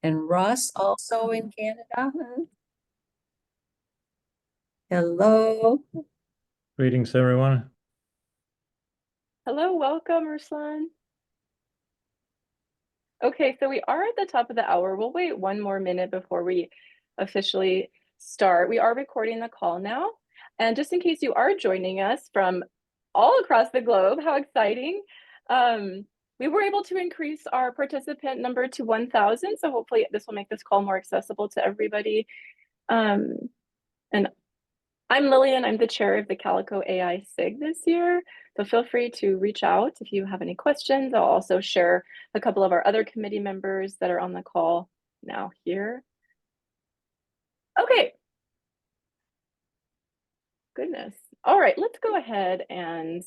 And Russ also in Canada. Hello. Greetings, everyone. Hello, welcome, Ruslan. Okay, so we are at the top of the hour. We'll wait one more minute before we officially start. We are recording the call now. And just in case you are joining us from all across the globe, how exciting. We were able to increase our participant number to 1,000. So hopefully this will make this call more accessible to everybody. And I'm Lillian. I'm the chair of the CALICO AI SIG this year. So feel free to reach out if you have any questions. I'll also share a couple of our other committee members that are on the call now here. Okay. Goodness. All right, let's go ahead and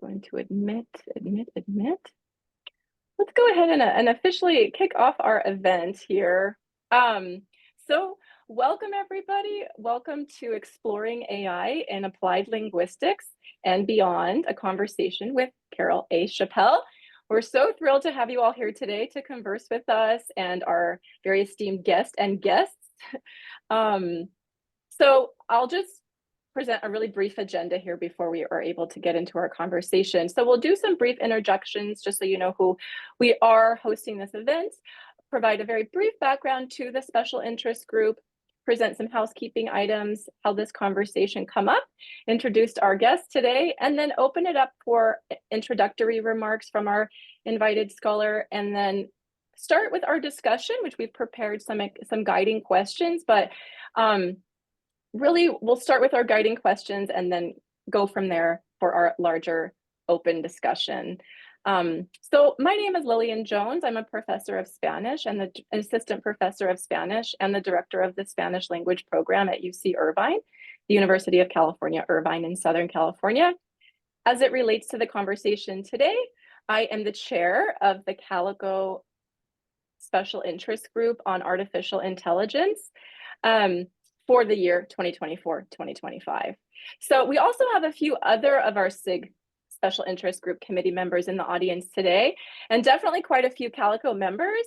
going to admit. Let's go ahead and officially kick off our event here. So welcome everybody. Welcome to Exploring AI in Applied Linguistics and Beyond, a conversation with Carol A. Chapelle. We're so thrilled to have you all here today to converse with us and our very esteemed guests. So I'll just present a really brief agenda here before we are able to get into our conversation. So we'll do some brief introductions just so you know who we are hosting this event, provide a very brief background to the special interest group, present some housekeeping items, how this conversation come up, introduce our guests today, and then open it up for introductory remarks from our invited scholar, and then start with our discussion, which we've prepared some guiding questions, but really, we'll start with our guiding questions and then go from there for our larger open discussion. So my name is Lillian Jones. I'm a professor of Spanish and an assistant professor of Spanish and the director of the Spanish language program at UC Irvine, the University of California, Irvine in Southern California. As it relates to the conversation today, I am the chair of the CALICO Special Interest Group on Artificial Intelligence. For the year 2024-2025. So we also have a few other of our SIG special interest group committee members in the audience today, and definitely quite a few CALICO members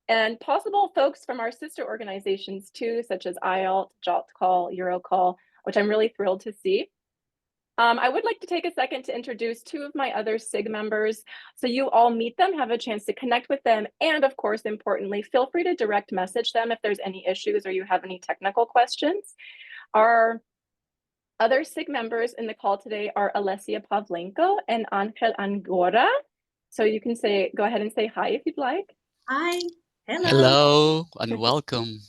and possible folks from our sister organizations too, such as IALT, JOTCall, EuroCall, which I'm really thrilled to see. I would like to take a second to introduce two of my other SIG members so you all meet them, have a chance to connect with them, and of course, importantly, feel free to direct message them if there's any issues or you have any technical questions. Our other SIG members in the call today are Alessia Pavlenko and Angel Angora. So you can go ahead and say hi if you'd like. Hi. Hello and welcome.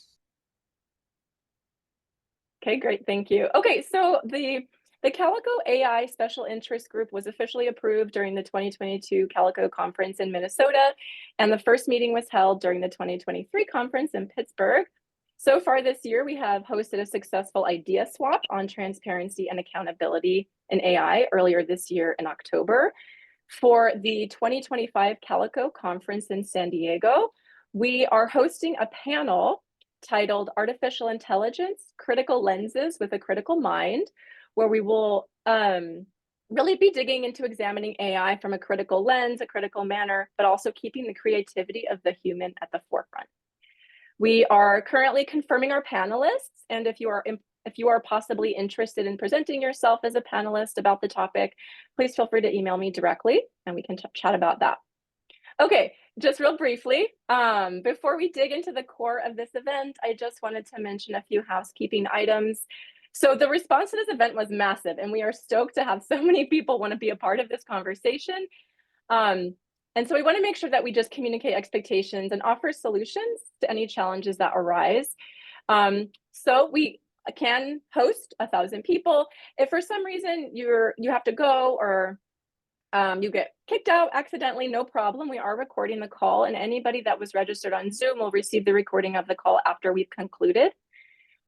Okay, great, thank you. Okay, so the CALICO AI Special Interest Group was officially approved during the 2022 CALICO conference in Minnesota, and the first meeting was held during the 2023 conference in Pittsburgh. So far this year, we have hosted a successful idea swap on transparency and accountability in AI earlier this year in October. For the 2025 CALICO conference in San Diego, we are hosting a panel titled Artificial Intelligence, Critical Lenses with a Critical Mind, where we will really be digging into examining AI from a critical lens, a critical manner, but also keeping the creativity of the human at the forefront. We are currently confirming our panelists, and if you are possibly interested in presenting yourself as a panelist about the topic, please feel free to email me directly and we can chat about that. Okay, just real briefly, before we dig into the core of this event, I just wanted to mention a few housekeeping items. So the response to this event was massive, and we are stoked to have so many people want to be a part of this conversation. And so we want to make sure that we just communicate expectations and offer solutions to any challenges that arise. So we can host 1,000 people. If for some reason you have to go or you get kicked out accidentally, no problem. We are recording the call, and anybody that was registered on Zoom will receive the recording of the call after we've concluded.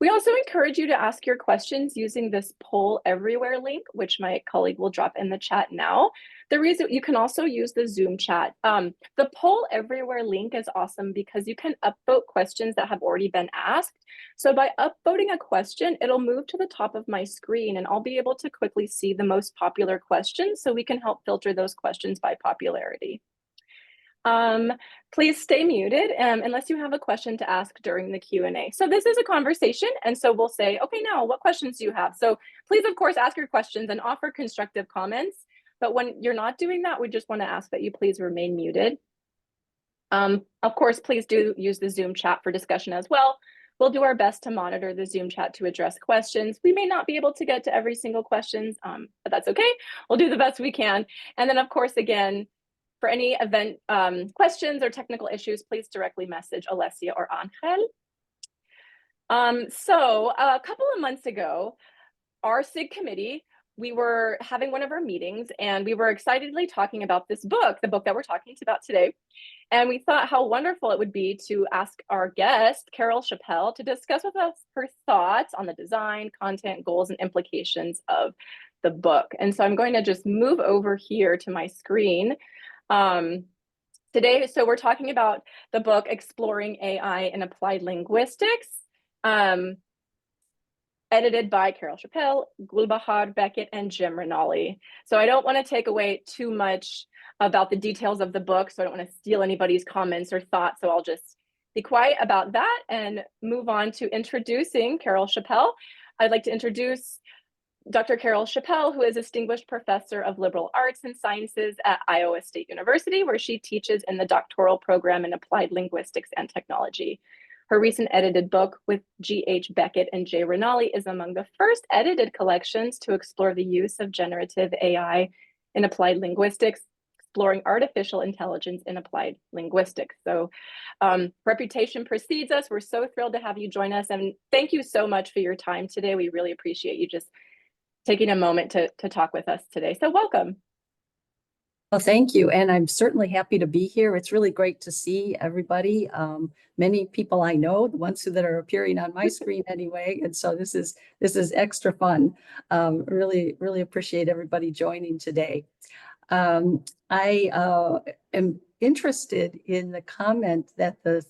We also encourage you to ask your questions using this poll everywhere link, which my colleague will drop in the chat now. The reason you can also use the Zoom chat. The poll everywhere link is awesome because you can upvote questions that have already been asked. So by upvoting a question, it'll move to the top of my screen and I'll be able to quickly see the most popular questions so we can help filter those questions by popularity. Please stay muted unless you have a question to ask during the Q&A. So this is a conversation, and so we'll say, okay, now what questions do you have? So please, of course, ask your questions and offer constructive comments. But when you're not doing that, we just want to ask that you please remain muted. Of course, please do use the Zoom chat for discussion as well. We'll do our best to monitor the Zoom chat to address questions. We may not be able to get to every single question, but that's okay. We'll do the best we can. And then, of course, again, for any event questions or technical issues, please directly message Alessia or Angel. So a couple of months ago, our SIG committee, we were having one of our meetings and we were excitedly talking about this book, the book that we're talking about today. And we thought how wonderful it would be to ask our guest, Carol Chapelle, to discuss with us her thoughts on the design, content, goals, and implications of the book. And so I'm going to just move over here to my screen. Today, so we're talking about the book Exploring AI in Applied Linguistics, edited by Carol Chapelle, Gulbahar, Becket, and Jim Ranalli. So I don't want to take away too much about the details of the book, so I don't want to steal anybody's comments or thoughts, so I'll just be quiet about that and move on to introducing Carol Chapelle. I'd like to introduce Dr. Carol Chapelle, who is a distinguished professor of liberal arts and sciences at Iowa State University, where she teaches in the doctoral program in applied linguistics and technology. Her recent edited book with G.H. Becket and J. Ranalli is among the first edited collections to explore the use of generative AI in applied linguistics, exploring artificial intelligence in applied linguistics. So reputation precedes us. We're so thrilled to have you join us. And thank you so much for your time today. We really appreciate you just taking a moment to talk with us today. So welcome. Well, thank you. And I'm certainly happy to be here. It's really great to see everybody. Many people I know, the ones that are appearing on my screen anyway. And so this is extra fun. Really appreciate everybody joining today. I am interested in the comment that the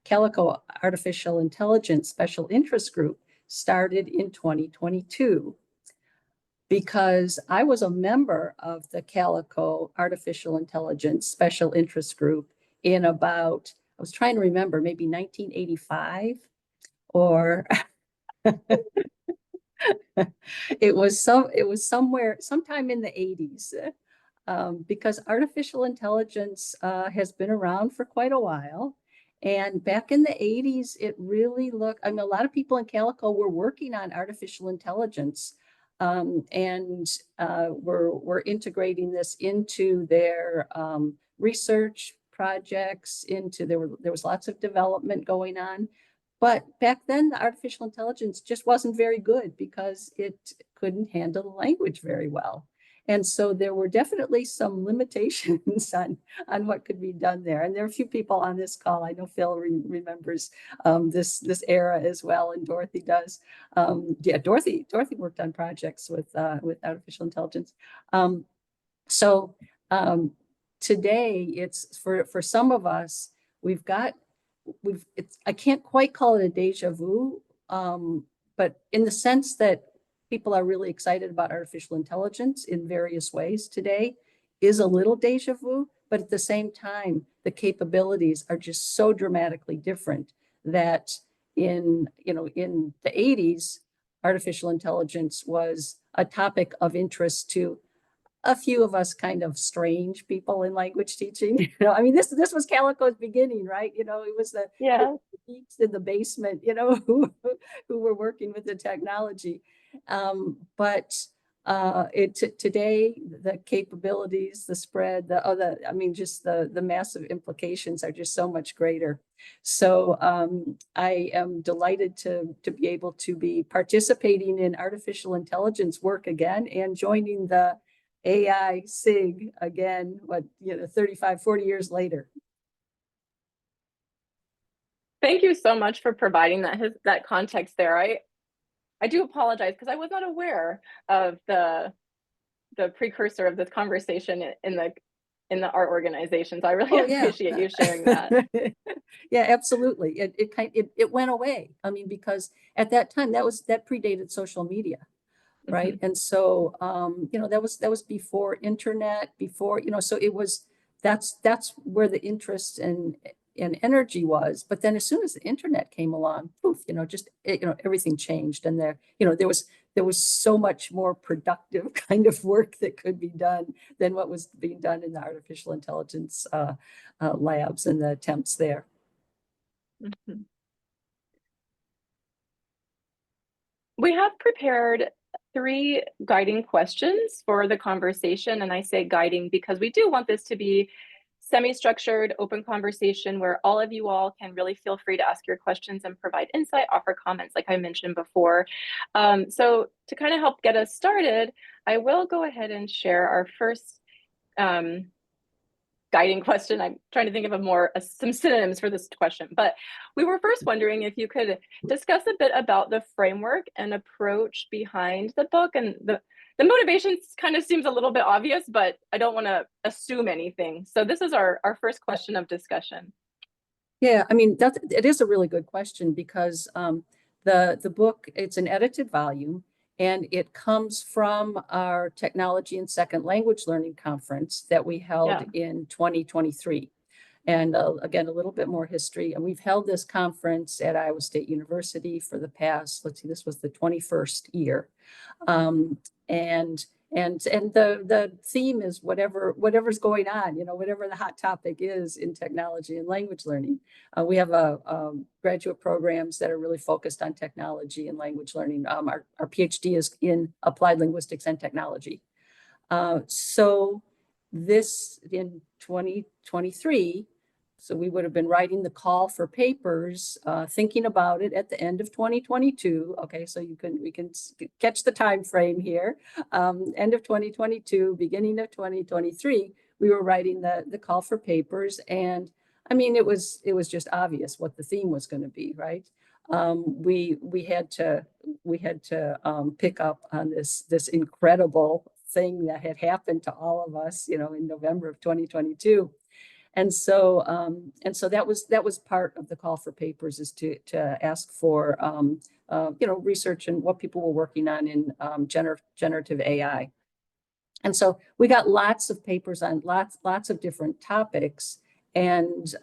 CALICO Artificial Intelligence Special Interest Group started in 2022. Because I was a member of the CALICO Artificial Intelligence Special Interest Group in about, I was trying to remember, maybe 1985 or it was somewhere, sometime in the 80s. Because artificial intelligence has been around for quite a while. And back in the 80s, it really looked, I mean, a lot of people in CALICO were working on artificial intelligence. And we're integrating this into their research projects. There was lots of development going on, but back then the artificial intelligence just wasn't very good because it couldn't handle the language very well. And so there were definitely some limitations on what could be done there. And there are a few people on this call. I know Phil remembers this era as well, and Dorothy does. Yeah, Dorothy worked on projects with artificial intelligence. Today, it's for some of us, I can't quite call it a deja vu, but in the sense that people are really excited about artificial intelligence in various ways today is a little deja vu, but at the same time, the capabilities are just so dramatically different that in the 80s, artificial intelligence was a topic of interest to a few of us kind of strange people in language teaching. I mean, this was Calico's beginning, right? It was the geeks in the basement, who were working with the technology. But today, the capabilities, the spread, just the massive implications are just so much greater. So I am delighted to be able to be participating in artificial intelligence work again and joining the AI SIG again, 35, 40 years later. Thank you so much for providing that context there. I do apologize because I was not aware of the precursor of this conversation in the art organization. So I really appreciate you sharing that. Yeah, absolutely. It went away. I mean, because at that time that predated social media, right? Mm-hmm. And so that was before internet, so it was that's where the interest and energy was. But then as soon as the internet came along, poof, everything changed. And there was so much more productive kind of work that could be done than what was being done in the artificial intelligence labs and the attempts there. Mhm. We have prepared 3 guiding questions for the conversation. And I say guiding because we do want this to be semi-structured, open conversation where all of you all can really feel free to ask your questions and provide insight, offer comments, like I mentioned before. So to kind of help get us started, I will go ahead and share our first guiding question. I'm trying to think of some synonyms for this question, but we were first wondering if you could discuss a bit about the framework and approach behind the book. And the motivations kind of seems a little bit obvious, but I don't want to assume anything. So this is our first question of discussion. Yeah, I mean, it is a really good question because the book, it's an edited volume, and it comes from our Technology and Second Language Learning Conference that we held in 2023. And again, a little bit more history. And we've held this conference at Iowa State University for the past, let's see, this was the 21st year. And the theme is whatever's going on, whatever the hot topic is in technology and language learning. We have graduate programs that are really focused on technology and language learning. Our PhD is in applied linguistics and technology. So this in 2023, so we would have been writing the call for papers, thinking about it at the end of 2022. Okay, so we can catch the time frame here. End of 2022, beginning of 2023, we were writing the call for papers, and I mean it was just obvious what the theme was going to be, right? We had to pick up on this incredible thing that had happened to all of us, in November of 2022. And so that was part of the call for papers, is to ask for research and what people were working on in generative AI. And so we got lots of papers on lots of different topics, and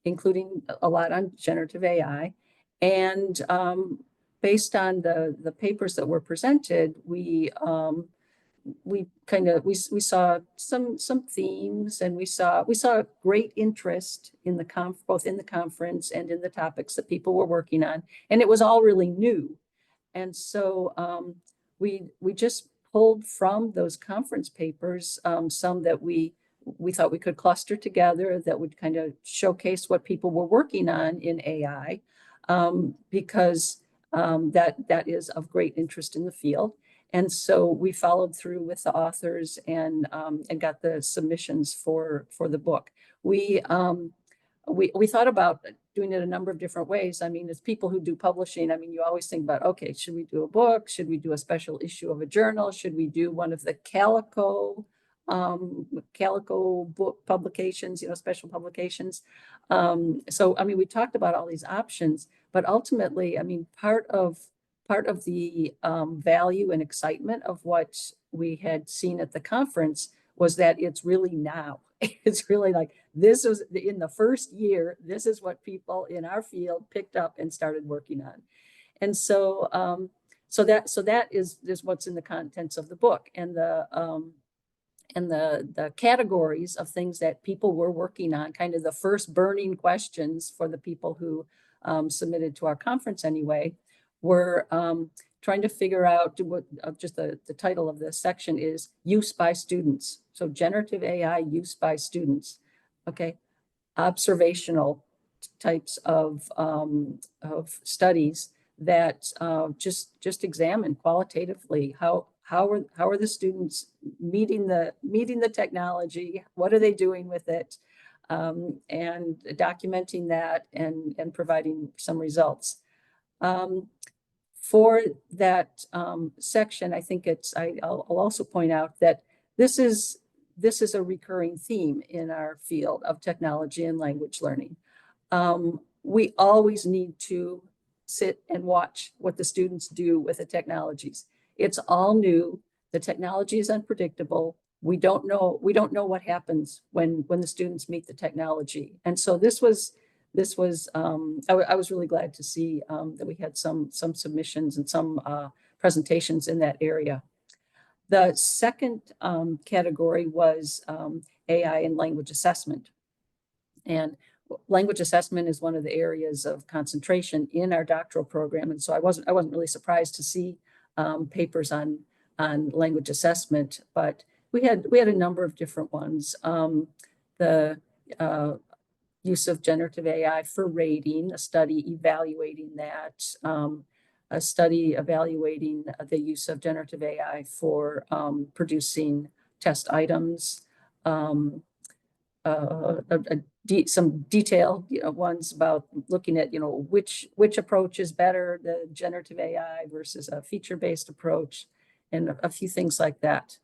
including a lot on generative AI. And based on the papers that were presented, we saw some themes, and we saw great interest in both in the conference and in the topics that people were working on, and it was all really new. And so we just pulled from those conference papers some that we thought we could cluster together that would kind of showcase what people were working on in AI, because that is of great interest in the field. And so we followed through with the authors and got the submissions for the book. We thought about doing it a number of different ways. I mean, as people who do publishing, I mean, you always think about, okay, should we do a book? Should we do a special issue of a journal? Should we do one of the CALICO book publications, special publications? So, I mean, we talked about all these options, but ultimately, I mean, part of the value and excitement of what we had seen at the conference was that it's really now. It's really like, this was in the first year, this is what people in our field picked up and started working on. And so that is what's in the contents of the book, and the categories of things that people were working on, kind of the first burning questions for the people who submitted to our conference anyway, were trying to figure out just the title of this section is use by students. So generative AI use by students. Okay, observational types of studies that just examine qualitatively how are the students meeting the technology, what are they doing with it, and documenting that and providing some results. For that section, I think I'll also point out that this is a recurring theme in our field of technology and language learning. We always need to sit and watch what the students do with the technologies. It's all new. The technology is unpredictable. we don't know what happens when the students meet the technology. And so this was I was really glad to see that we had some submissions and some presentations in that area. The second category was AI and language assessment. And language assessment is one of the areas of concentration in our doctoral program. And so I wasn't really surprised to see papers on language assessment, but we had a number of different ones. The use of generative AI for rating, a study evaluating that, a study evaluating the use of generative AI for producing test items, some detailed ones about looking at which approach is better, the generative AI versus a feature-based approach, and a few things like that.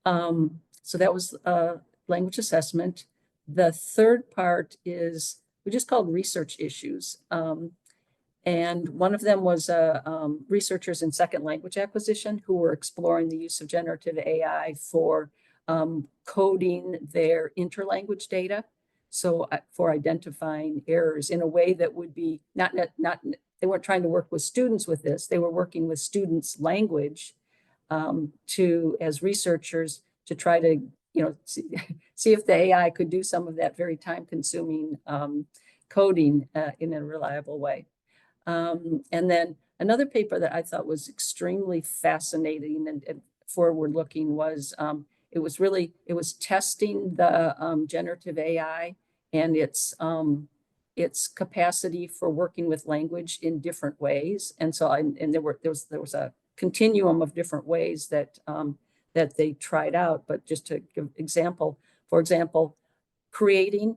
So that was language assessment. The third part is we just called research issues. And one of them was researchers in second language acquisition who were exploring the use of generative AI for coding their interlanguage data. So for identifying errors in a way that would be not they weren't trying to work with students with this, they were working with students' language as researchers to try to see if the AI could do some of that very time-consuming coding in a reliable way. And then another paper that I thought was extremely fascinating and forward-looking was it was testing the generative AI and its capacity for working with language in different ways. And so there was a continuum of different ways that they tried out. But just to give example, for example, creating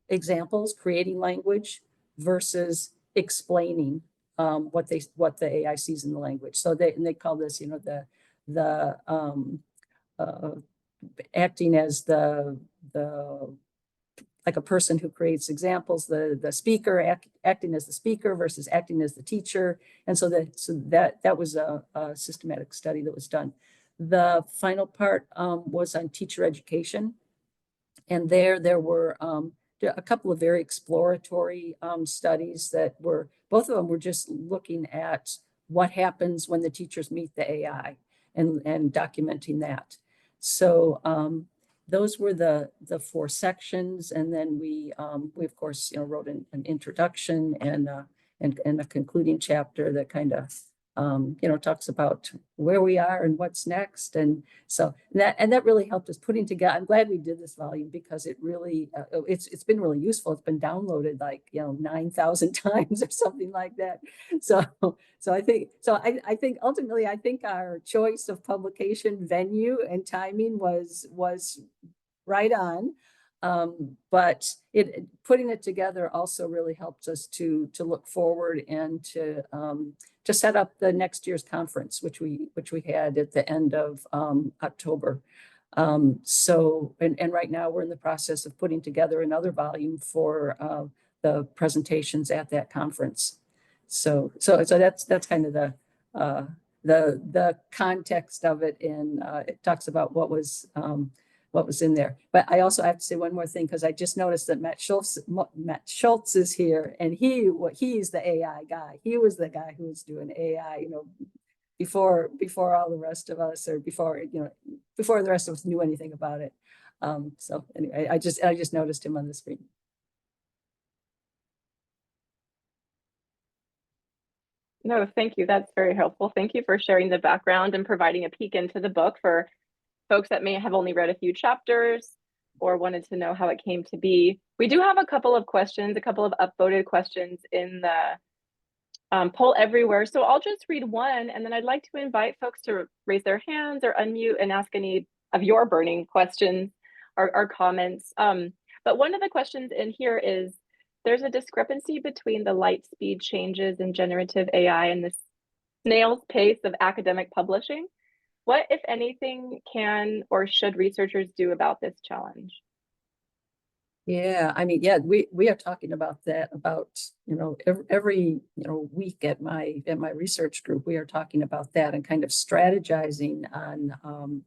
examples, creating language versus explaining what the AI sees in the language. So they call this, acting as the like a person who creates examples, the speaker acting as the speaker versus acting as the teacher. And so that was a systematic study that was done. The final part was on teacher education. And there were a couple of very exploratory studies that both of them were just looking at what happens when the teachers meet the AI and documenting that. So those were the 4 sections. And then we of course, wrote an introduction and a concluding chapter that kind of talks about where we are and what's next. And so that really helped us putting together. I'm glad we did this volume because it really, it's been really useful. It's been downloaded 9,000 times or something like that. So I think ultimately, I think our choice of publication venue and timing was right on. But putting it together also really helped us to look forward and to set up the next year's conference, which we had at the end of October. So right now we're in the process of putting together another volume for the presentations at that conference. So that's kind of the context of it, and it talks about what was in there. But I also have to say one more thing, because I just noticed that Matt Schultz is here, and he's the AI guy. He was the guy who was doing AI, before all the rest of us, or before the rest of us knew anything about it. So anyway, I just noticed him on the screen. No, thank you. That's very helpful. Thank you for sharing the background and providing a peek into the book for folks that may have only read a few chapters or wanted to know how it came to be. We do have a couple of questions, a couple of upvoted questions in the poll everywhere. So I'll just read one, and then I'd like to invite folks to raise their hands or unmute and ask any of your burning questions or comments. But one of the questions in here is, there's a discrepancy between the light speed changes in generative AI and the snail's pace of academic publishing. What, if anything, can or should researchers do about this challenge? Yeah, I mean, yeah, we are talking about that every week at my research group. We are talking about that and kind of strategizing on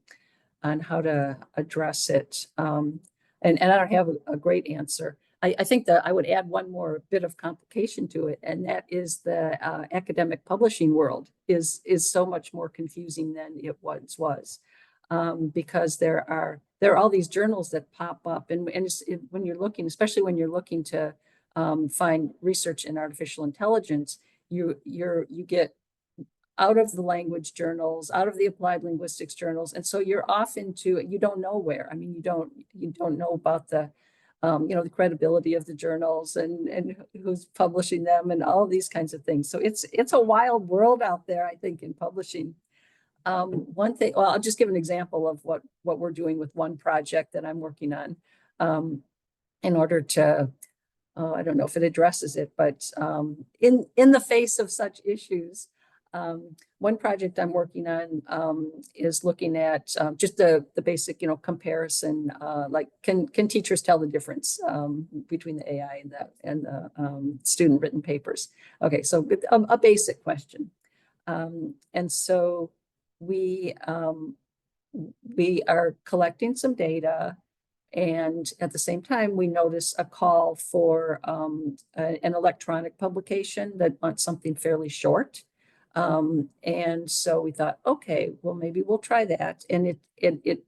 how to address it. And I don't have a great answer. I think that I would add one more bit of complication to it, and that is the academic publishing world is so much more confusing than it once was, because there are all these journals that pop up, and when you're looking, especially when you're looking to find research in artificial intelligence, you get out of the language journals, out of the applied linguistics journals, and so you're off into, you don't know where. I mean, you don't know about the the credibility of the journals and who's publishing them and all of these kinds of things. So it's a wild world out there, I think, in publishing. One thing, well, I'll just give an example of what we're doing with one project that I'm working on, in order to, I don't know if it addresses it, but in the face of such issues, one project I'm working on is looking at just the basic, comparison, like can teachers tell the difference between the AI and the student written papers? Okay, so a basic question. And so we are collecting some data, and at the same time, we notice a call for an electronic publication that wants something fairly short. And so we thought, okay, well, maybe we'll try that. And it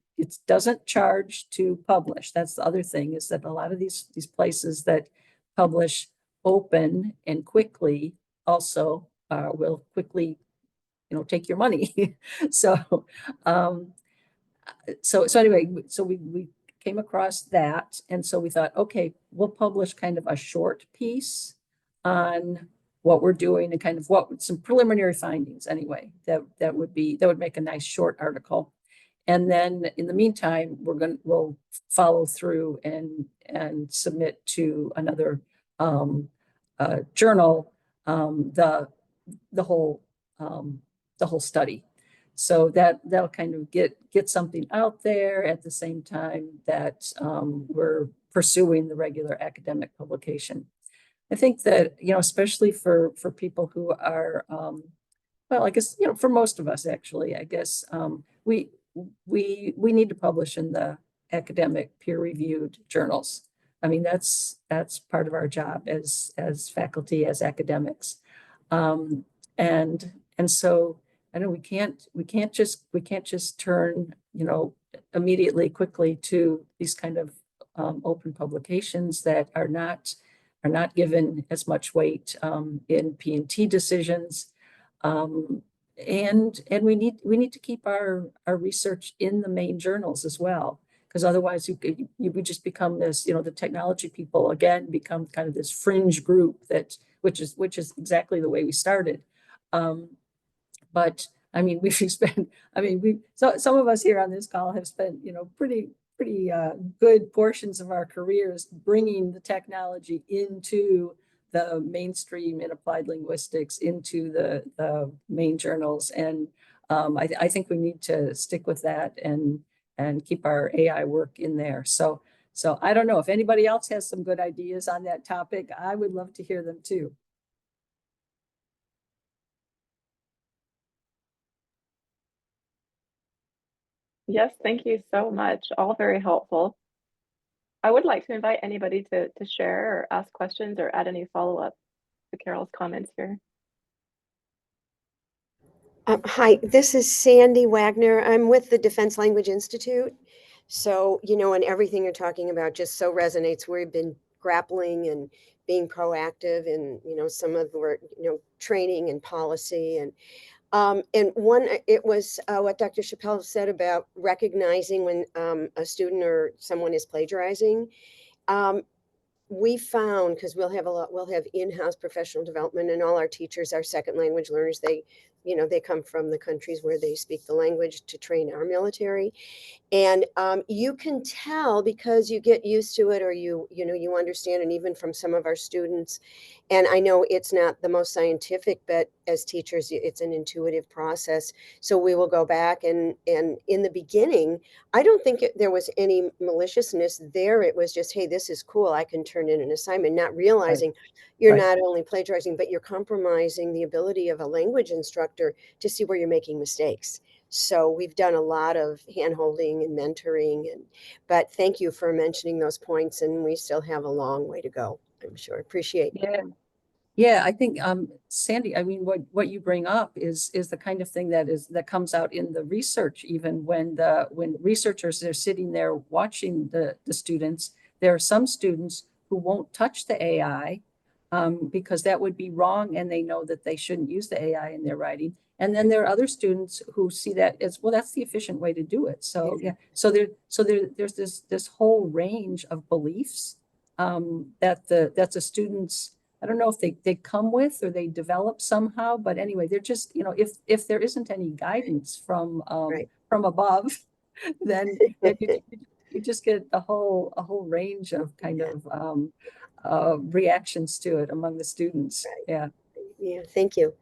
doesn't charge to publish. That's the other thing, is that a lot of these places that publish open and quickly also will quickly, take your money. So anyway, so we came across that. And so we thought, okay, we'll publish kind of a short piece on what we're doing and kind of some preliminary findings anyway, that would make a nice short article. And then in the meantime, we'll follow through and submit to another journal the whole study. So that'll kind of get something out there at the same time that we're pursuing the regular academic publication. I think that, especially for people who are, well, I guess, for most of us, actually, I guess, we need to publish in the academic peer-reviewed journals. I mean, that's part of our job as faculty, as academics. And so I know we can't just turn, immediately, quickly to these kind of open publications that are not given as much weight in P&T decisions. And we need to keep our research in the main journals as well, because otherwise you would just become this, the technology people again become kind of this fringe group which is exactly the way we started. But I mean, some of us here on this call have spent, pretty good portions of our careers bringing the technology into the mainstream in applied linguistics, into the main journals. And I think we need to stick with that and keep our AI work in there. So I don't know if anybody else has some good ideas on that topic. I would love to hear them too. Yes, thank you so much. All very helpful. I would like to invite anybody to share or ask questions or add any follow-up to Carol's comments here. Hi, this is Sandy Wagner. I'm with the Defense Language Institute. So, and everything you're talking about just so resonates. We've been grappling and being proactive in, some of the, training and policy. And it was what Dr. Chapelle said about recognizing when a student or someone is plagiarizing. We found, because we'll have in-house professional development, and all our teachers are second language learners. They come from the countries where they speak the language to train our military. And you can tell because you get used to it, or you understand. And even from some of our students, and I know it's not the most scientific, but as teachers, it's an intuitive process. So we will go back and in the beginning, I don't think there was any maliciousness there. It was just, hey, this is cool. I can turn in an assignment, not realizing you're not only plagiarizing, but you're compromising the ability of a language instructor to see where you're making mistakes. So we've done a lot of hand-holding and mentoring, but thank you for mentioning those points, and we still have a long way to go, I'm sure. Appreciate it. Yeah. Yeah, I think Sandy, I mean, what you bring up is the kind of thing that comes out in the research, even when researchers are sitting there watching the students. There are some students who won't touch the AI because that would be wrong, and they know that they shouldn't use the AI in their writing. And then there are other students who see that as well, that's the efficient way to do it. So yeah, there's this whole range of beliefs that the students, I don't know if they come with or they develop somehow, but anyway, they're just, if there isn't any guidance from Right. from above, then you just get a whole range of kind of reactions to it among the students. Right. Yeah. Yeah, thank you.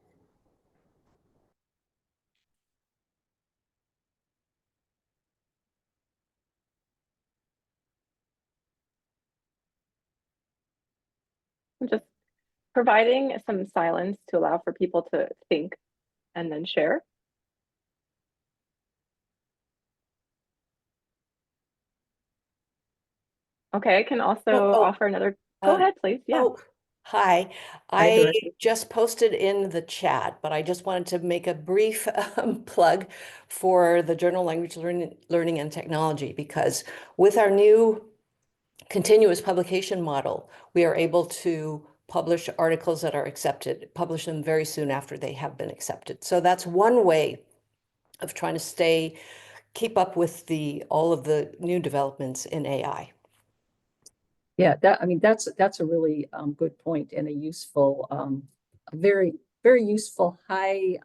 I'm just providing some silence to allow for people to think and then share. Okay, I can also offer another. Go ahead, please. Yeah. Oh, hi. Hi, I Dorothy. just posted in the chat, but I just wanted to make a brief plug for the Journal Language Learning and Technology, because with our new continuous publication model, we are able to publish articles that are accepted, publish them very soon after they have been accepted. So that's one way of trying to keep up with all of the new developments in AI. Yeah, that's a really good point and a useful, a very, very useful high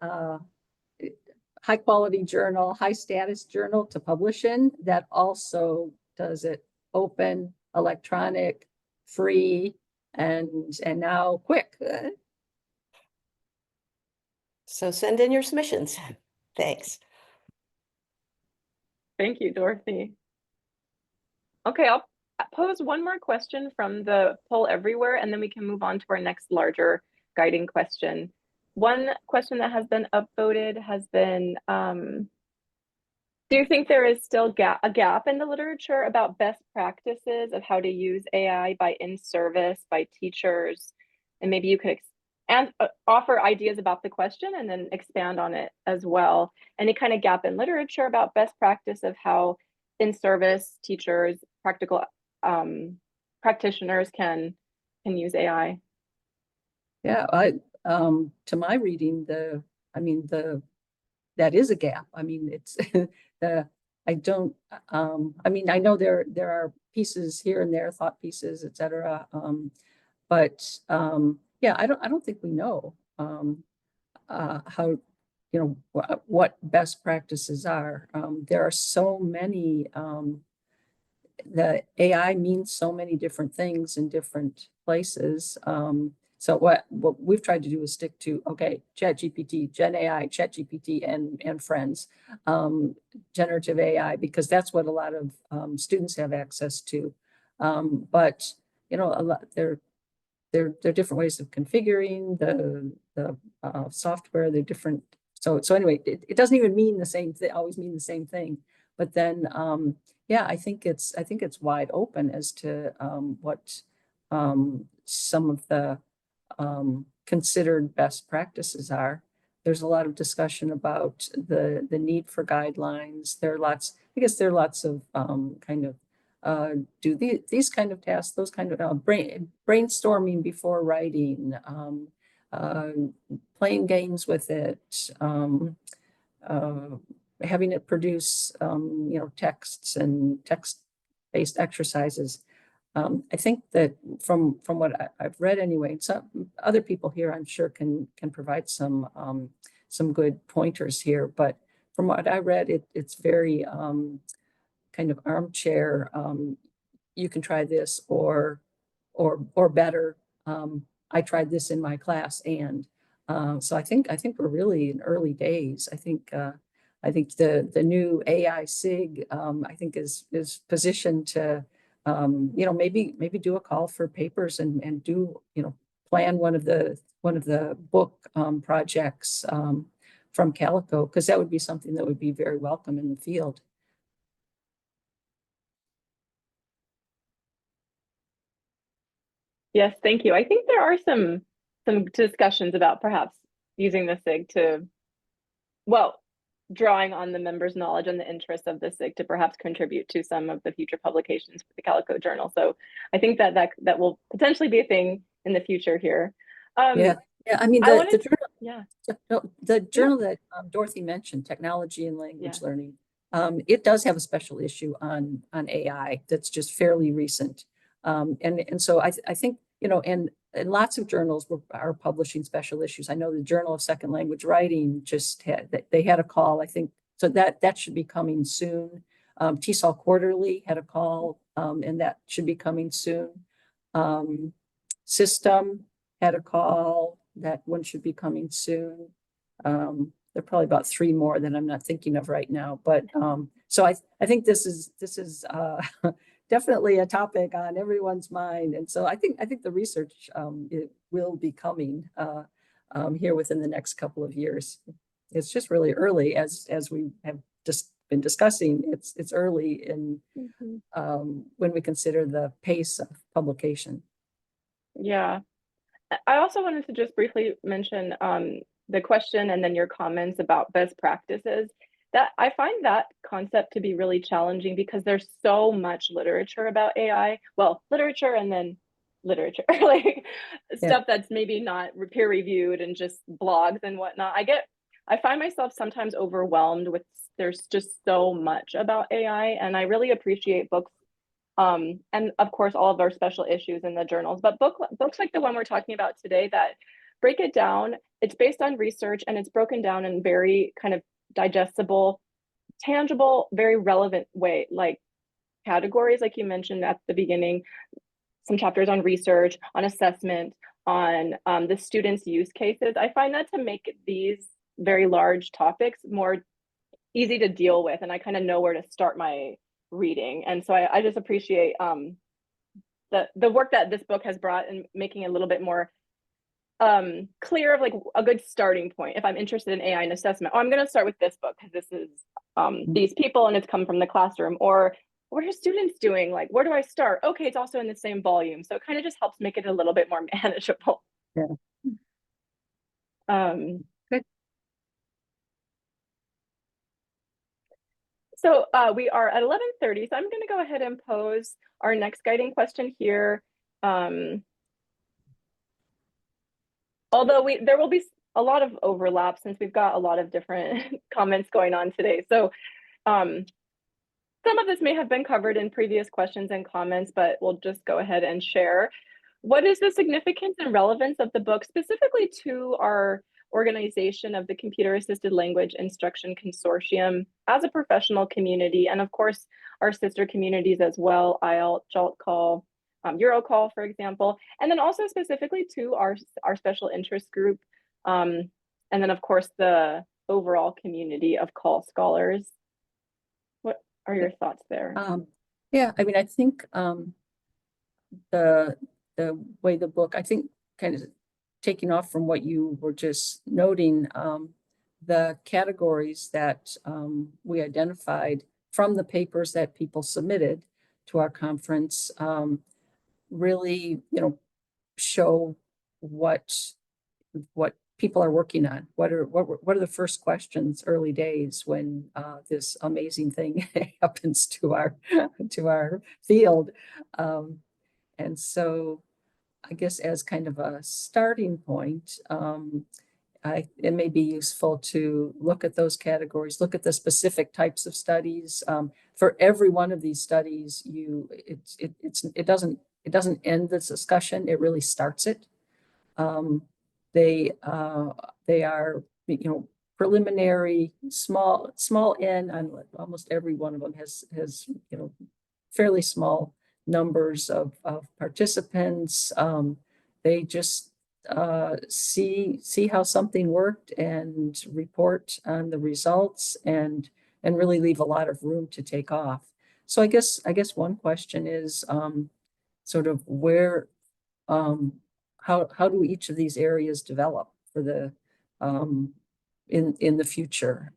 quality journal, high status journal to publish in that also does it open, electronic, free, and now quick. So send in your submissions. Thanks. Thank you, Dorothy. Okay, I'll pose one more question from the poll everywhere, and then we can move on to our next larger guiding question. One question that has been upvoted has been, do you think there is still a gap in the literature about best practices of how to use AI by in-service, by teachers? And maybe you could offer ideas about the question and then expand on it as well. Any kind of gap in literature about best practice of how in-service teachers, practical practitioners can use AI? Yeah, to my reading, that is a gap. I mean, it's I don't, I know there are pieces here and there, thought pieces, et cetera. But yeah, I don't think we know how, what best practices are. There are so many, the AI means so many different things in different places. So what we've tried to do is stick to, okay, ChatGPT, Gen AI, ChatGPT, and friends, generative AI, because that's what a lot of students have access to. But a lot there are different ways of configuring the software. They're different. So anyway, it doesn't even mean the same thing. Always mean the same thing. But then yeah, I think it's wide open as to what some of the considered best practices are. There's a lot of discussion about the need for guidelines. There are lots, I guess there are lots of kind of do these kind of tasks, those kind of brainstorming before writing, playing games with it, having it produce, texts and text-based exercises. I think that from what I've read anyway, some other people here I'm sure can provide some good pointers here. But from what I read, it's very kind of armchair. You can try this or better. I tried this in my class, and so I think we're really in early days. I think the new AI SIG I think is positioned to maybe do a call for papers and do plan one of the book projects from Calico, because that would be something that would be very welcome in the field. Yes, thank you. I think there are some discussions about perhaps using the SIG to, well, drawing on the members' knowledge and the interest of the SIG to perhaps contribute to some of the future publications for the Calico Journal. So I think that will potentially be a thing in the future here. Yeah, I mean, I the wanted, journal, yeah, no, the journal that Dorothy mentioned, Technology and Language Yeah. Learning, it does have a special issue on AI that's just fairly recent. And so I think, you know, and lots of journals are publishing special issues. I know the Journal of Second Language Writing just they had a call, I think, so that should be coming soon. TESOL Quarterly had a call, and that should be coming soon. System had a call, that one should be coming soon. There are probably about 3 more that I'm not thinking of right now, but so I think this is definitely a topic on everyone's mind, and so I think the research it will be coming here within the next couple of years. It's just really early, as we have just been discussing. It's early in when we consider the pace of publication. Yeah. I also wanted to just briefly mention the question and then your comments about best practices. That I find that concept to be really challenging because there's so much literature about AI. Well, literature and then literature, like stuff that's maybe not peer reviewed and just blogs and whatnot. I find myself sometimes overwhelmed with there's just so much about AI, and I really appreciate books and of course all of our special issues in the journals, but books like the one we're talking about today that break it down. It's based on research and it's broken down in very kind of digestible, tangible, very relevant way, like categories, like you mentioned at the beginning, some chapters on research, on assessment, on the students' use cases. I find that to make these very large topics more easy to deal with, and I kind of know where to start my reading. And so I just appreciate the work that this book has brought in making it a little bit more clear of like a good starting point. If I'm interested in AI and assessment, I'm going to start with this book because this is these people and it's come from the classroom. Or what are students doing? Like, where do I start? Okay, it's also in the same volume. So it kind of just helps make it a little bit more manageable. Yeah. Good. So we are at 11:30, so I'm going to go ahead and pose our next guiding question here. Although there will be a lot of overlap since we've got a lot of different comments going on today. So some of this may have been covered in previous questions and comments, but we'll just go ahead and share. What is the significance and relevance of the book specifically to our organization of the Computer Assisted Language Instruction Consortium as a professional community, and of course, our sister communities as well, IELTS, JALT-CAL, EuroCall, for example, and then also specifically to our special interest group, and then of course the overall community of CAL scholars. What are your thoughts there? Yeah, I mean, I think the way the book, I think, kind of taking off from what you were just noting, the categories that we identified from the papers that people submitted to our conference really, you know, show what people are working on. What are the first questions early days when this amazing thing happens to our field, and so I guess as kind of a starting point, it may be useful to look at those categories, look at the specific types of studies. For every one of these studies, it doesn't end this discussion. It really starts it. They are, you know, preliminary, small n on almost every one of them has you know, fairly small numbers of participants. They just see how something worked and report on the results and really leave a lot of room to take off. So I guess one question is sort of where how do each of these areas develop for the in the future.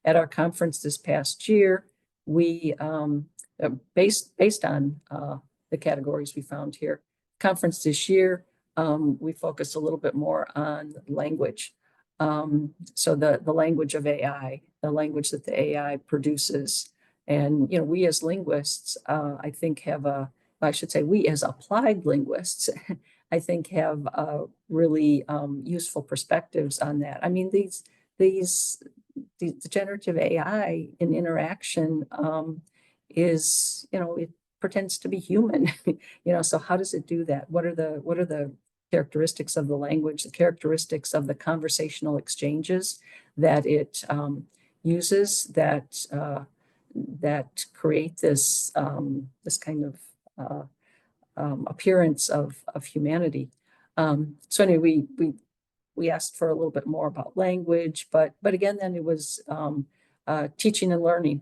At our conference this past year, we based on the categories we found here, conference this year, we focused a little bit more on language. So the language of AI, the language that the AI produces. And, we as linguists, I think I should say we as applied linguists, I think have really useful perspectives on that. I mean, the generative AI in interaction is, it pretends to be human, so how does it do that? What are the characteristics of the language, the characteristics of the conversational exchanges that it uses that create this this kind of appearance of humanity. So anyway, we asked for a little bit more about language, but again, then it was teaching and learning.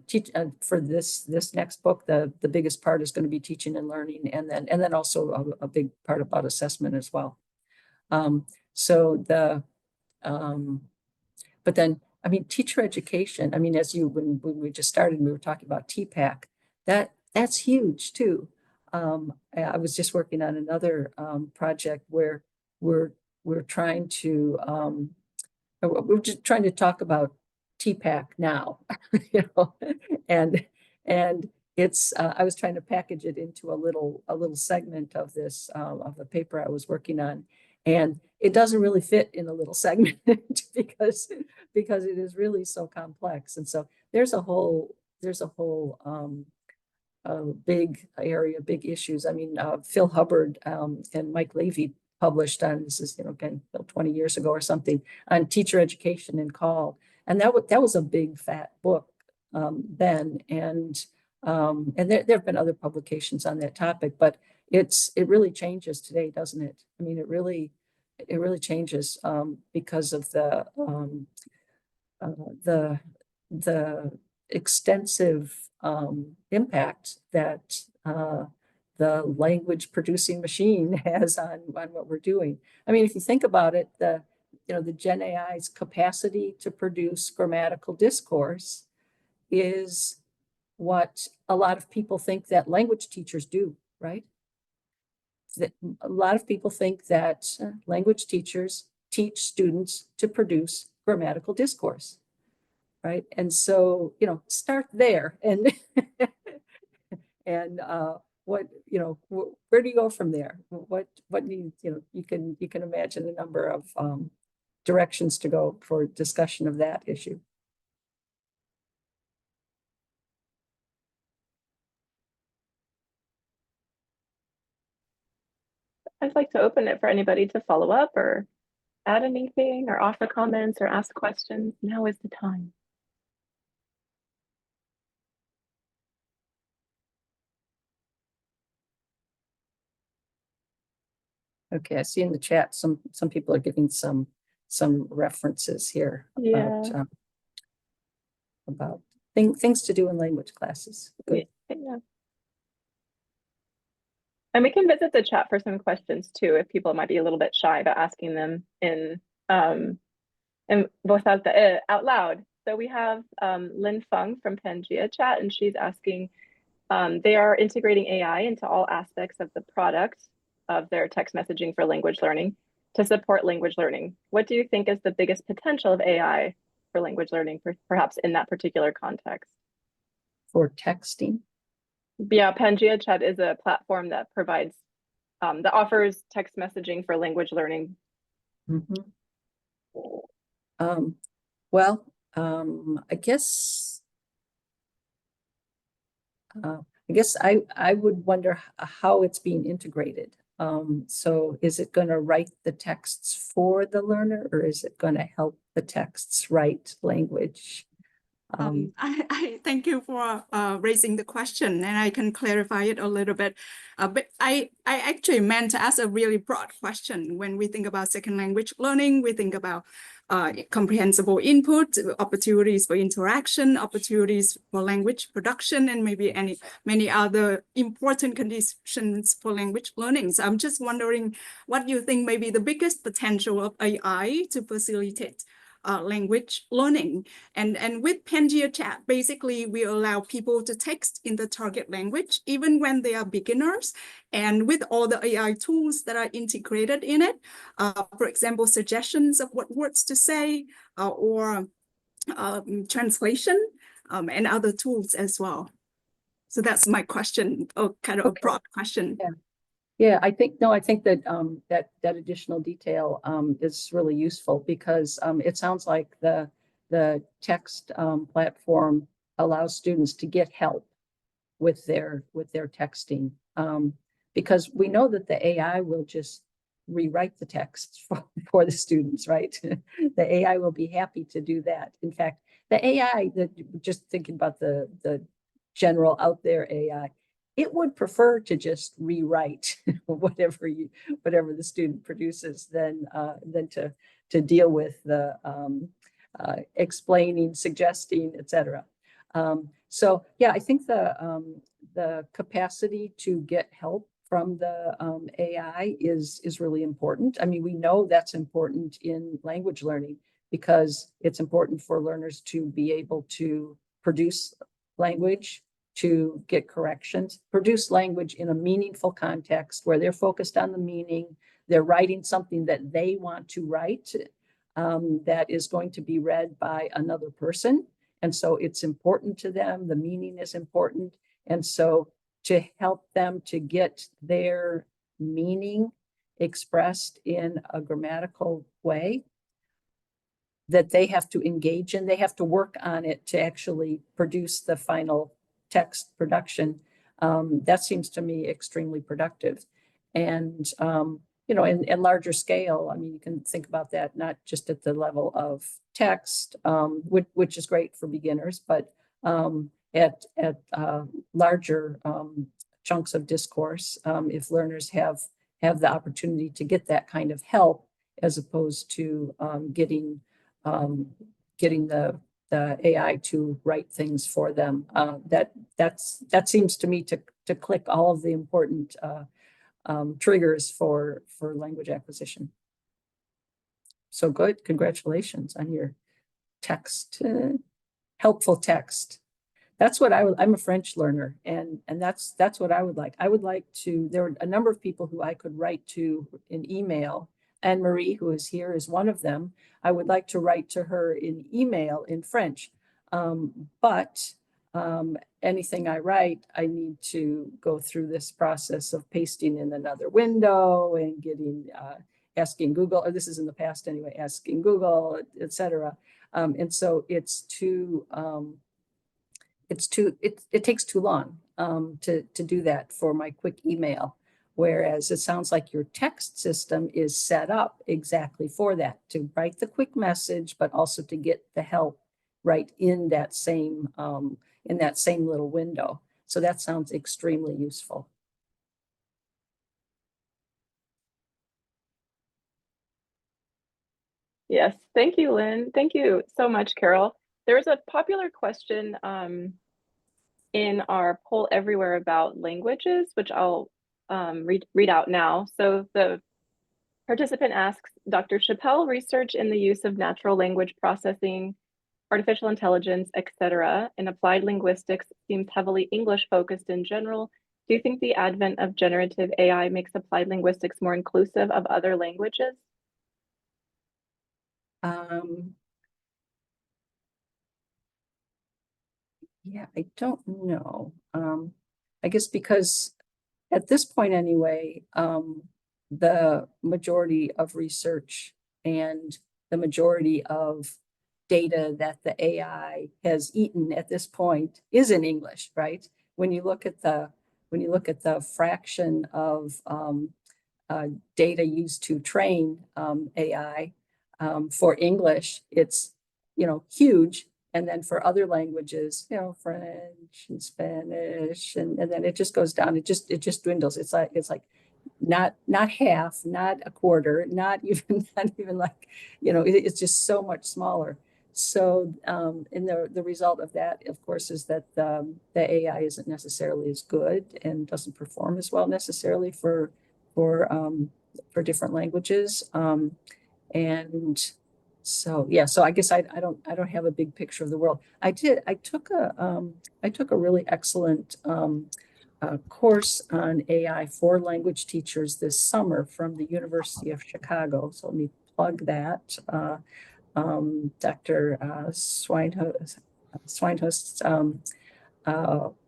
For this next book, the biggest part is going to be teaching and learning, and then also a big part about assessment as well. But then, I mean, teacher education. I mean, when we just started, we were talking about TPAC. That's huge too. I was just working on another project where we're trying to we're just trying to talk about TPAC now, and it's I was trying to package it into a little segment of this of the paper I was working on, and it doesn't really fit in a little segment because it is really so complex, and so there's a whole big area, big issues. I mean, Phil Hubbard and Mike Levy published on, this is, again, 20 years ago or something, on teacher education in CALICO. And that was a big fat book then. And there have been other publications on that topic, but it really changes today, doesn't it? I mean, it really changes because of the extensive impact that the language producing machine has on what we're doing. I mean, if you think about it, the Gen AI's capacity to produce grammatical discourse is what a lot of people think that language teachers do, right? A lot of people think that language teachers teach students to produce grammatical discourse, right? And so, start there and and what, where do you go from there? What needs, you can imagine a number of directions to go for discussion of that issue. I'd like to open it for anybody to follow up or add anything or offer comments or ask questions. Now is the time. Okay, I see in the chat some people are giving some references here about things to do in language classes. Good. Yeah. And we can visit the chat for some questions too, if people might be a little bit shy about asking them in without the out loud. So we have Lin Feng from Pangea chat, and she's asking, they are integrating AI into all aspects of the product of their text messaging for language learning to support language learning. What do you think is the biggest potential of AI for language learning, perhaps in that particular context? For texting? Yeah, Pangea Chat is a platform that provides, that offers text messaging for language learning. Mm-hmm. I guess I would wonder how it's being integrated. So is it going to write the texts for the learner, or is it going to help the texts write language? I thank you for raising the question, and I can clarify it a little bit. But I actually meant to ask a really broad question. When we think about second language learning, we think about comprehensible input, opportunities for interaction, opportunities for language production, and maybe many other important conditions for language learning. So I'm just wondering what you think may be the biggest potential of AI to facilitate language learning. And with Pangea Chat, basically we allow people to text in the target language, even when they are beginners. And with all the AI tools that are integrated in it, for example, suggestions of what words to say, or translation, and other tools as well. So that's my question, or kind of a broad question. Yeah. Yeah, I think that that additional detail is really useful because it sounds like the text platform allows students to get help with their texting, because we know that the AI will just rewrite the text for the students, right? The AI will be happy to do that. In fact, the AI, just thinking about the general out there AI, it would prefer to just rewrite whatever the student produces than to deal with the explaining, suggesting, etc. So yeah, I think the capacity to get help from the AI is really important. I mean, we know that's important in language learning because it's important for learners to be able to produce language, to get corrections, produce language in a meaningful context where they're focused on the meaning, they're writing something that they want to write, that is going to be read by another person. And so it's important to them, the meaning is important. And so to help them to get their meaning expressed in a grammatical way that they have to engage in, they have to work on it to actually produce the final text production. That seems to me extremely productive. And, you know, in larger scale, I mean, you can think about that not just at the level of text, which is great for beginners, but at larger chunks of discourse, if learners have the opportunity to get that kind of help, as opposed to getting the AI to write things for them. That seems to me to click all of the important triggers for language acquisition. So good, congratulations on your text, helpful text. That's what I'm a French learner, and that's what I would like. I would like to, there are a number of people who I could write to in email. Anne-Marie, who is here, is one of them. I would like to write to her in email in French, but anything I write, I need to go through this process of pasting in another window and getting, asking Google, or this is in the past anyway, asking Google, etc. And so it takes too long to do that for my quick email. Whereas it sounds like your text system is set up exactly for that, to write the quick message, but also to get the help right in that same little window. So that sounds extremely useful. Yes, thank you, Lynn. Thank you so much, Carol. There was a popular question in our poll everywhere about languages, which I'll read out now. So the participant asks, Dr. Chapelle, research in the use of natural language processing, artificial intelligence, etc., in applied linguistics seems heavily English focused in general. Do you think the advent of generative AI makes applied linguistics more inclusive of other languages? Yeah, I don't know. I guess because at this point anyway, the majority of research and the majority of data that the AI has eaten at this point is in English, right? When you look at the fraction of data used to train AI for English, it's, you know, huge. And then for other languages, you know, French and Spanish, and then it just goes down. It just dwindles. It's like not half, not a quarter, not even like, you know, it's just so much smaller. So and the result of that, of course, is that the AI isn't necessarily as good and doesn't perform as well necessarily for different languages. And So yeah, so I guess I don't have a big picture of the world. I took a really excellent course on AI for language teachers this summer from the University of Chicago. So let me plug that. Dr. Swinehost's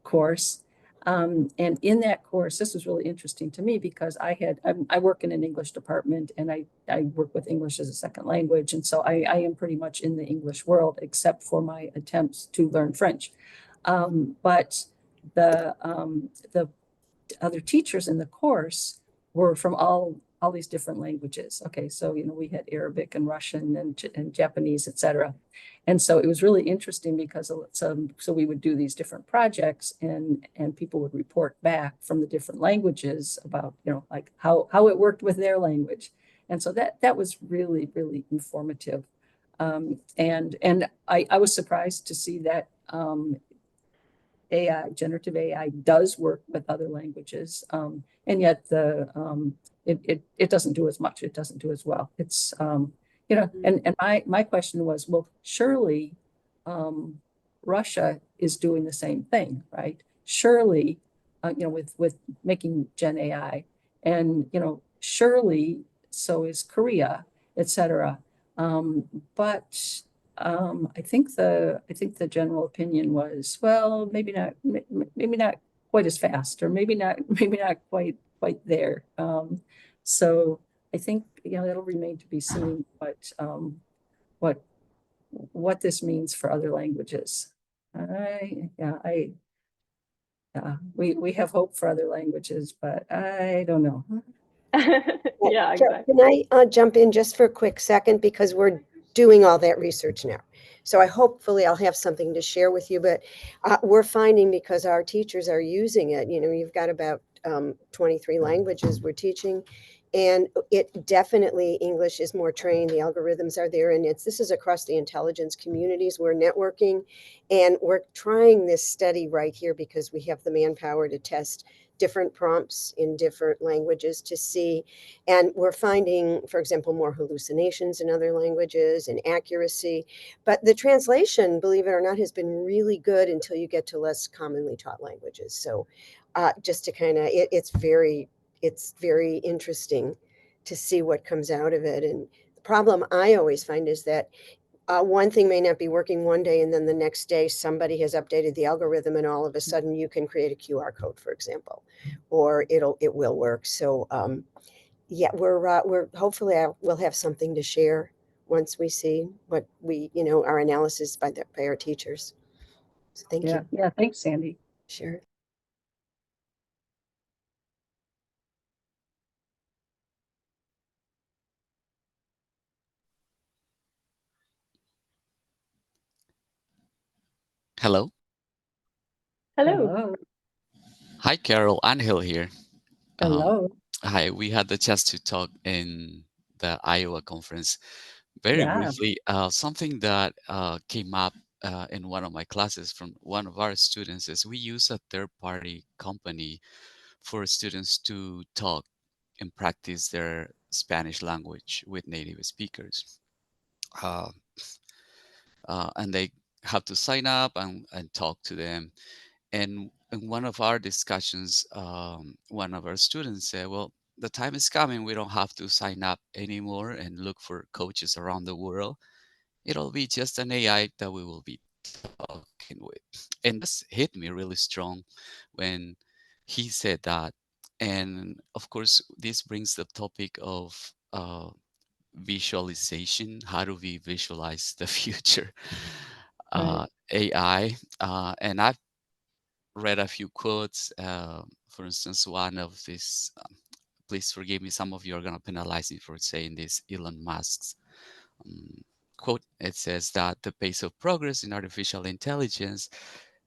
course. And in that course, this was really interesting to me because I work in an English department and I work with English as a second language. And so I am pretty much in the English world, except for my attempts to learn French. But the other teachers in the course were from all these different languages. Okay, so we had Arabic and Russian and Japanese, etc. And so it was really interesting because so we would do these different projects and people would report back from the different languages about like how it worked with their language. And so that was really, really informative. And I was surprised to see that generative AI does work with other languages, and yet it doesn't do as much. It doesn't do as well. It's and my question was, well, surely Russia is doing the same thing, right? Surely, with making Gen AI, and surely so is Korea, etc. But I think the general opinion was, well, maybe not quite as fast, or maybe not quite there. So I think it'll remain to be seen what this means for other languages. We have hope for other languages, but I don't know. Yeah, Can exactly. I jump in just for a quick second, because we're doing all that research now. So hopefully I'll have something to share with you, but we're finding, because our teachers are using it, you've got about 23 languages we're teaching, and it definitely, English is more trained, the algorithms are there, and this is across the intelligence communities. We're networking, and we're trying this study right here because we have the manpower to test different prompts in different languages to see. And we're finding, for example, more hallucinations in other languages and accuracy. But the translation, believe it or not, has been really good until you get to less commonly taught languages. So just to kind of, it's very interesting to see what comes out of it. And the problem I always find is that one thing may not be working one day, and then the next day somebody has updated the algorithm, and all of a sudden you can create a QR code, for example, or it will work. So yeah, we're hopefully we'll have something to share once we see what our analysis by our teachers. So thank you. Yeah, thanks, Sandy. Sure. Hello. Hello. Hi, Carol. Angel here. Hello. Hi. We had the chance to talk in the Iowa conference very Yeah. briefly. Something that came up in one of my classes from one of our students is we use a third-party company for students to talk and practice their Spanish language with native speakers. And they have to sign up and talk to them. And in one of our discussions, one of our students said, well, the time is coming. We don't have to sign up anymore and look for coaches around the world. It'll be just an AI that we will be talking with. And this hit me really strong when he said that. And of course, this brings the topic of visualization. How do we visualize the future? Right. AI. And I've read a few quotes. For instance, one of these, please forgive me, some of you are going to penalize me for saying this, Elon Musk's quote. It says that the pace of progress in artificial intelligence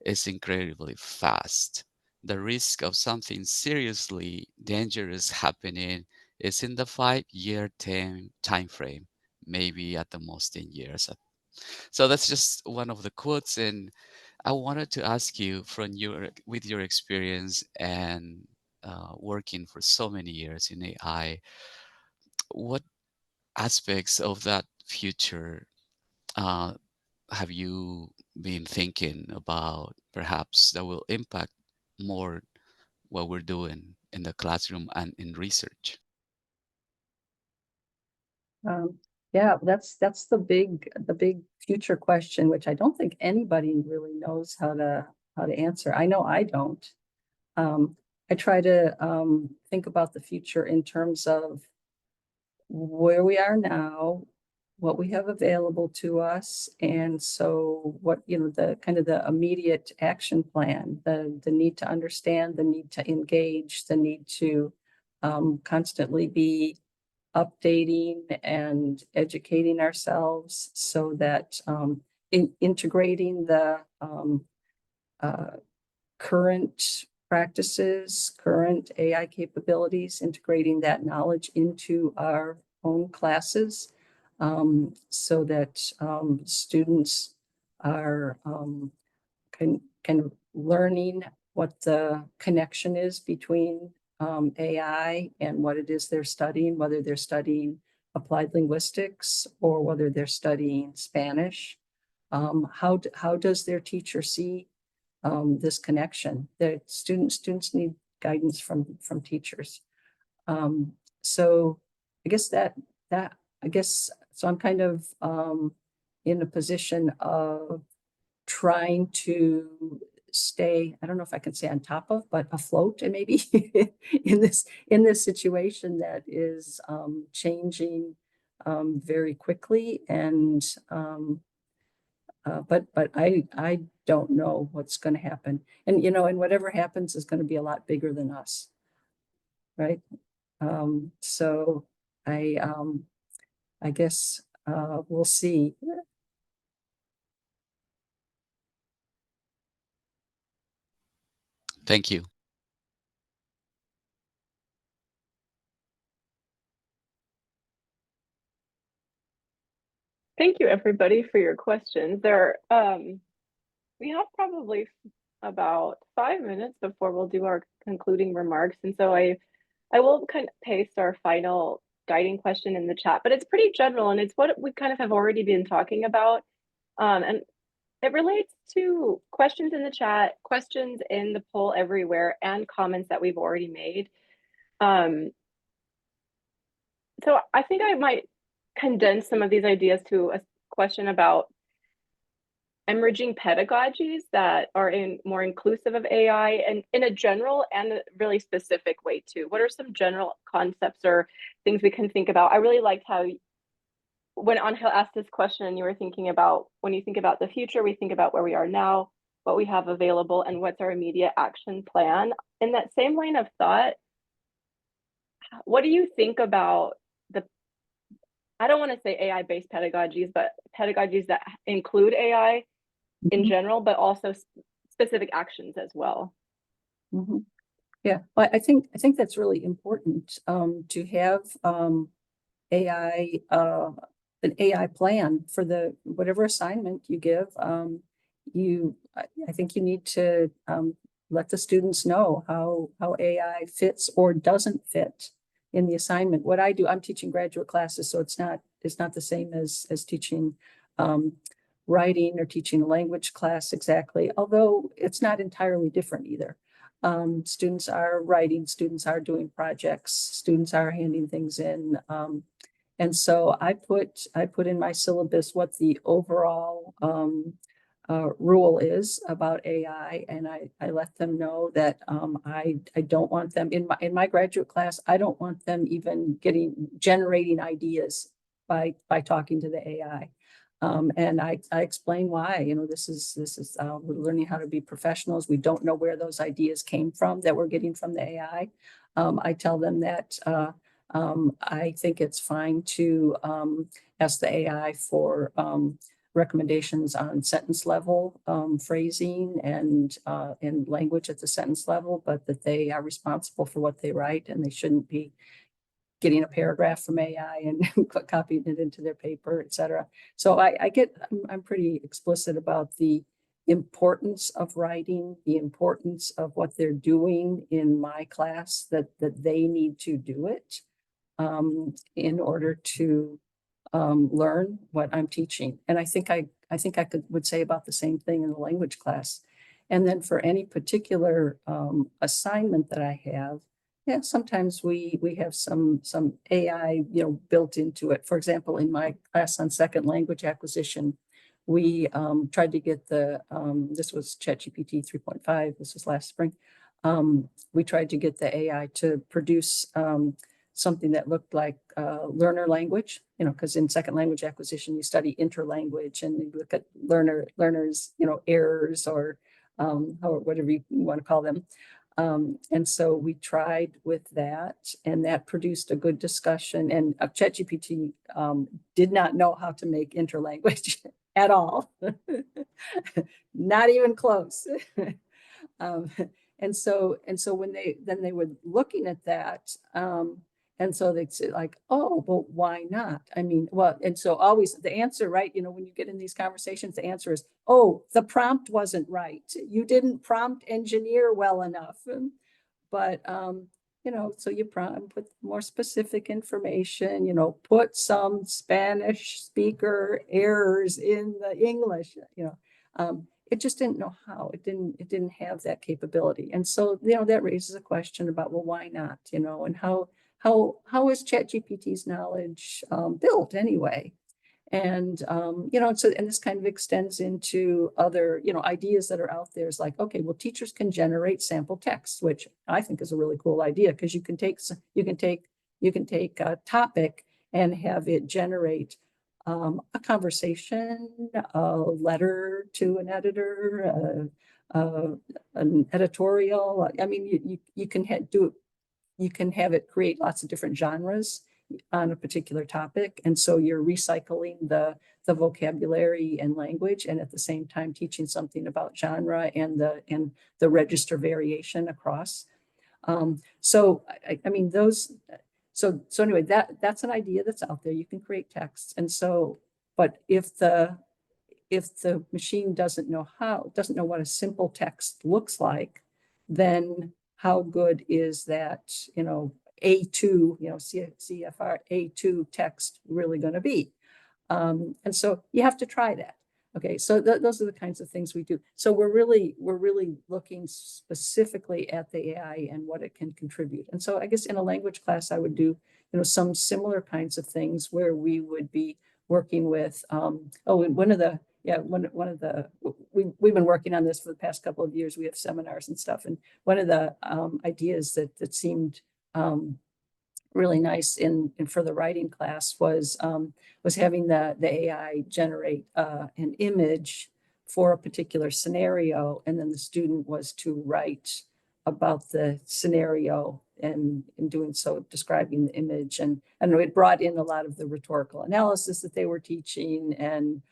is incredibly fast. The risk of something seriously dangerous happening is in the 5-year time frame, maybe at the most 10 years. So that's just one of the quotes. And I wanted to ask you, with your experience and working for so many years in AI, what aspects of that future have you been thinking about perhaps that will impact more what we're doing in the classroom and in research? Yeah, that's the big future question, which I don't think anybody really knows how to answer. I know I don't. I try to think about the future in terms of where we are now, what we have available to us, and so what, the kind of the immediate action plan, the need to understand, the need to engage, the need to constantly be updating and educating ourselves so that integrating the current practices, current AI capabilities, integrating that knowledge into our own classes so that students are kind of learning what the connection is between AI and what it is they're studying, whether they're studying applied linguistics or whether they're studying Spanish. How does their teacher see this connection? The students need guidance from teachers. So I guess so I'm kind of in a position of trying to stay, I don't know if I can say on top of, but afloat, and maybe in this situation that is changing very quickly. And but I don't know what's going to happen. And and whatever happens is going to be a lot bigger than us, right? So I guess we'll see. Thank you. Thank you, everybody, for your questions. We have probably about 5 minutes before we'll do our concluding remarks. And so I will kind of paste our final guiding question in the chat, but it's pretty general and it's what we kind of have already been talking about. And it relates to questions in the chat, questions in the poll everywhere, and comments that we've already made. So I think I might condense some of these ideas to a question about emerging pedagogies that are more inclusive of AI, and in a general and a really specific way too. What are some general concepts or things we can think about? I really liked how when Angel asked this question, you were thinking about, when you think about the future, we think about where we are now, what we have available, and what's our immediate action plan. In that same line of thought, what do you think about I don't want to say AI-based pedagogies, but pedagogies that include AI in general, but also specific actions as well? Mm-hmm. Yeah, well, I think that's really important to have AI, an AI plan for whatever assignment you give. I think you need to let the students know how AI fits or doesn't fit in the assignment. What I do, I'm teaching graduate classes, so it's not the same as teaching writing or teaching a language class exactly, although it's not entirely different either. Students are writing, students are doing projects, students are handing things in. And so I put in my syllabus what the overall rule is about AI, and I let them know that I don't want them in my graduate class. I don't want them even generating ideas by talking to the AI. And I explain why. This is we're learning how to be professionals. We don't know where those ideas came from that we're getting from the AI. I tell them that I think it's fine to ask the AI for recommendations on sentence level phrasing and language at the sentence level, but that they are responsible for what they write and they shouldn't be getting a paragraph from AI and copying it into their paper, et cetera. So I'm pretty explicit about the importance of writing, the importance of what they're doing in my class, that they need to do it in order to learn what I'm teaching. And I think I would say about the same thing in the language class. And then for any particular assignment that I have, yeah, sometimes we have some AI, built into it. For example, in my class on second language acquisition, we tried to get this was ChatGPT 3.5, this was last spring. We tried to get the AI to produce something that looked like learner language, because in second language acquisition, you study interlanguage and you look at learners, errors or whatever you want to call them. And so we tried with that, and that produced a good discussion. And ChatGPT did not know how to make interlanguage at all, not even close. And so when they were looking at that, and so they'd say like, oh, but why not? I mean, well, and so always the answer, right? When you get in these conversations, the answer is, oh, the prompt wasn't right. You didn't prompt engineer well enough. But, so you put more specific information, put some Spanish speaker errors in the English, it just didn't know how. It didn't have that capability. And so, that raises a question about, well, why not, and how is ChatGPT's knowledge built anyway? And, and this kind of extends into other, ideas that are out there. Is like, okay, well, teachers can generate sample text, which I think is a really cool idea, because you can take a topic and have it generate a conversation, a letter to an editor, an editorial. I mean, you can you can have it create lots of different genres on a particular topic. And so you're recycling the vocabulary and language, and at the same time teaching something about genre and the register variation across. So I mean, so anyway, that's an idea that's out there. You can create texts. And so, but if the machine doesn't know what a simple text looks like, then how good is that, A2, CFR A2 text really going to be? And so you have to try that. Okay, so those are the kinds of things we do. So we're really looking specifically at the AI and what it can contribute. And so I guess in a language class, I would do, some similar kinds of things where we would be working with, we've been working on this for the past couple of years. We have seminars and stuff. And one of the ideas that seemed really nice for the writing class was having the AI generate an image for a particular scenario, and then the student was to write about the scenario, and in doing so, describing the image. And it brought in a lot of the rhetorical analysis that they were teaching, and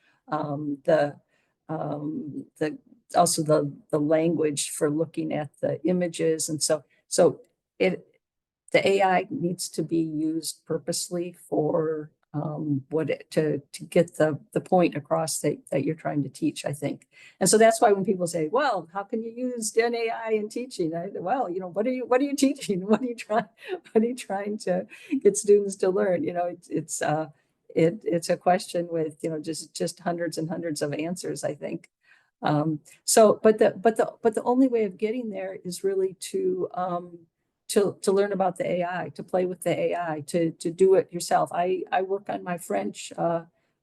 also the language for looking at the images. And so the AI needs to be used purposely for to get the point across that you're trying to teach, I think. And so that's why when people say, well, how can you use Gen AI in teaching? Well, what are you teaching? What are you trying to get students to learn? It's a question with, just hundreds and hundreds of answers, I think. But the only way of getting there is really to learn about the AI, to play with the AI, to do it yourself. I work on my French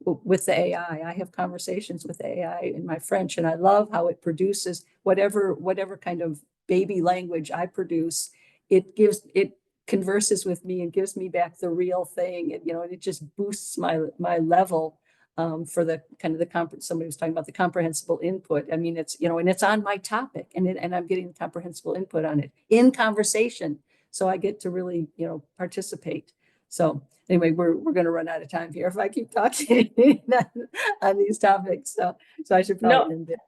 with the AI. I have conversations with AI in my French, and I love how it produces whatever kind of baby language I produce. It converses with me and gives me back the real thing, and and it just boosts my level for the kind of somebody was talking about the comprehensible input. I mean, it's, and it's on my topic, and I'm getting comprehensible input on it in conversation. So I get to really, participate. So anyway, we're going to run out of time here if I keep talking on these topics. So I should probably end it.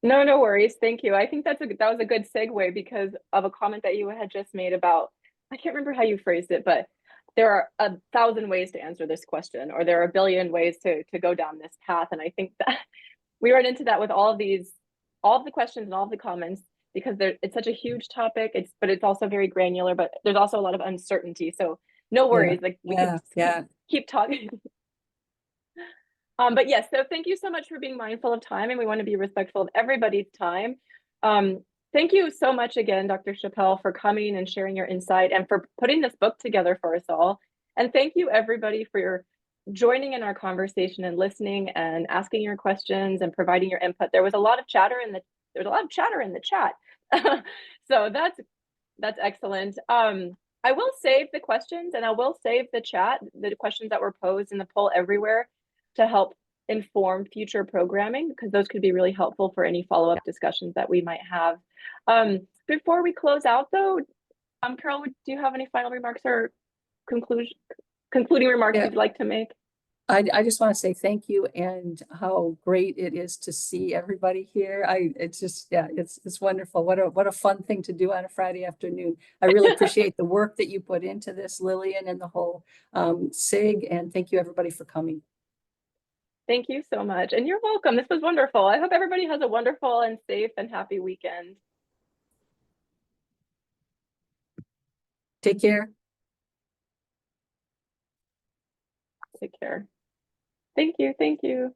No worries. Thank you. I think that was a good segue because of a comment that you had just made about, I can't remember how you phrased it, but there are 1,000 ways to answer this question, or there are a billion ways to go down this path. And I think that we run into that with all of the questions and all of the comments, because it's such a huge topic. But it's also very granular, but there's also a lot of uncertainty. So no worries. We can keep talking. But yes, so thank you so much for being mindful of time, and we want to be respectful of everybody's time. Thank you so much again, Dr. Chapelle, for coming and sharing your insight and for putting this book together for us all. And thank you everybody for your joining in our conversation and listening and asking your questions and providing your input. There was a lot of chatter in the chat. So that's excellent. I will save the questions and I will save the chat, the questions that were posed in the poll everywhere to help inform future programming, because those could be really helpful for any follow-up discussions that we might have. Before we close out though, Carol, do you have any final remarks or concluding remarks you'd like to make? I just want to say thank you and how great it is to see everybody here. It's just, yeah, it's wonderful. What a fun thing to do on a Friday afternoon. I really appreciate the work that you put into this, Lillian, and the whole SIG, and thank you everybody for coming. Thank you so much. And you're welcome. This was wonderful. I hope everybody has a wonderful and safe and happy weekend. Take care. Take care. Thank you. Thank you.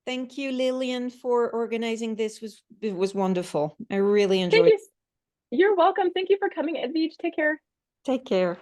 Thank you, Lillian, for organizing this. It was wonderful. I really enjoyed it. You're welcome. Thank you for coming. Edwige, take care. Take care.